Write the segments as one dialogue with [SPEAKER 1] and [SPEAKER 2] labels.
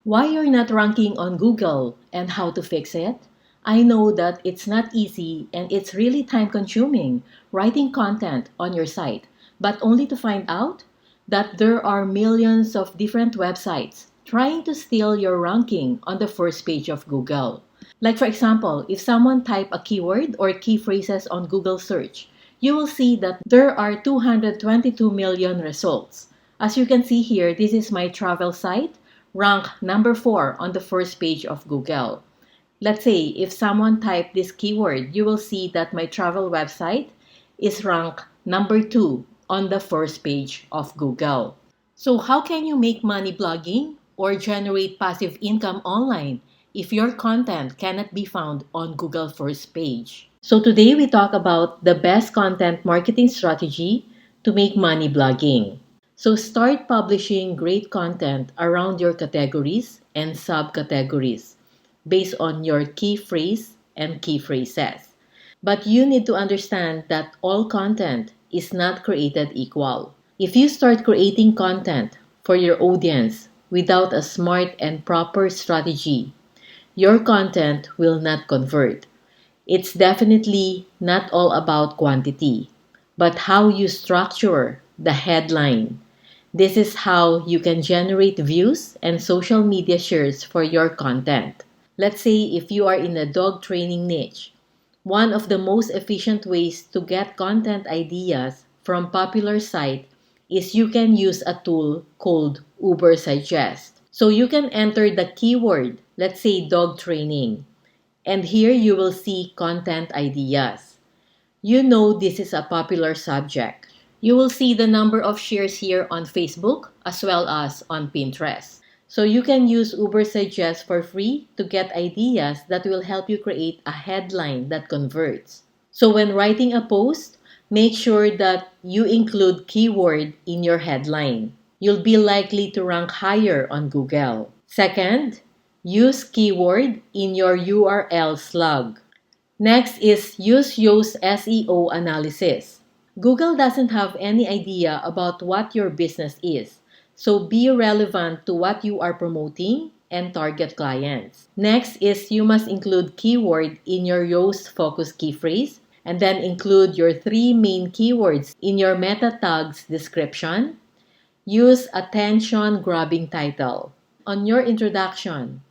[SPEAKER 1] Why you're not ranking on Google and how to fix it? I know that it's not easy and it's really time consuming writing content on your site, but only to find out that there are millions of different websites trying to steal your ranking on the first page of Google. Like for example, if someone type a keyword or key phrases on Google search, you will see that there are 222 million results. As you can see here, this is my travel site, rank number 4 on the first page of Google. Let's say if someone typed this keyword, you will see that my travel website is ranked number 2 on the first page of Google. So how can you make money blogging or generate passive income online if your content cannot be found on Google first page? So today we talk about the best content marketing strategy to make money blogging. So start publishing great content around your categories and subcategories based on your key phrase and key phrases. But you need to understand that all content is not created equal. If you start creating content for your audience without a smart and proper strategy, your content will not convert. It's definitely not all about quantity, but how you structure the headline. This is how you can generate views and social media shares for your content. Let's say if you are in a dog training niche, one of the most efficient ways to get content ideas from popular sites is you can use a tool called Uber Suggest. So you can enter the keyword, let's say dog training, and here you will see content ideas. You know this is a popular subject. You will see the number of shares here on Facebook as well as on Pinterest. So you can use Uber Suggest for free to get ideas that will help you create a headline that converts. So when writing a post, make sure that you include keyword in your headline. You'll be likely to rank higher on Google. Second, use keyword in your URL slug. Next is use Yoast SEO analysis. Google doesn't have any idea about what your business is, so be relevant to what you are promoting and target clients. Next is you must include keyword in your Yoast focus key phrase and then include your 3 main keywords in your meta tags description. Use attention-grabbing title. On your introduction,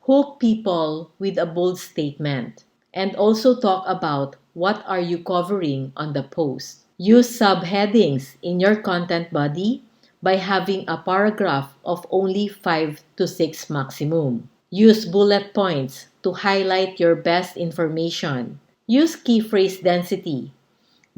[SPEAKER 1] hook people with a bold statement and also talk about what are you covering on the post. Use subheadings in your content body by having a paragraph of only 5 to 6 maximum. Use bullet points to highlight your best information. Use key phrase density.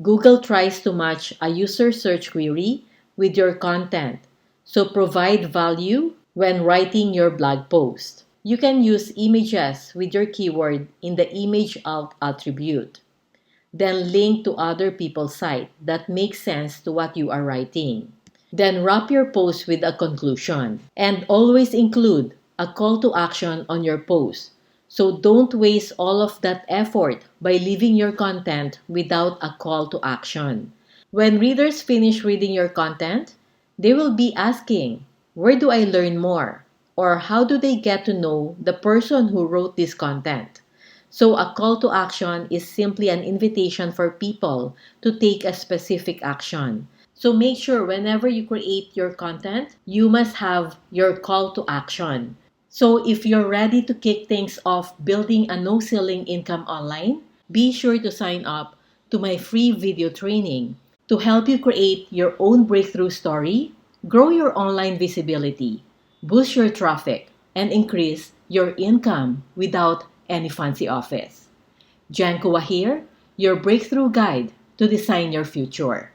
[SPEAKER 1] Google tries to match a user search query with your content, so provide value when writing your blog post. You can use images with your keyword in the image alt attribute. Then link to other people's site that makes sense to what you are writing. Then wrap your post with a conclusion. And always include a call to action on your post. So don't waste all of that effort by leaving your content without a call to action. When readers finish reading your content, they will be asking, where do I learn more? Or how do they get to know the person who wrote this content? So a call to action is simply an invitation for people to take a specific action. So make sure whenever you create your content, you must have your call to action. So if you're ready to kick things off building a no-ceiling income online, be sure to sign up to my free video training to help you create your own breakthrough story, grow your online visibility, boost your traffic, and increase your income without any fancy office. Jan Kua here, your breakthrough guide to design your future.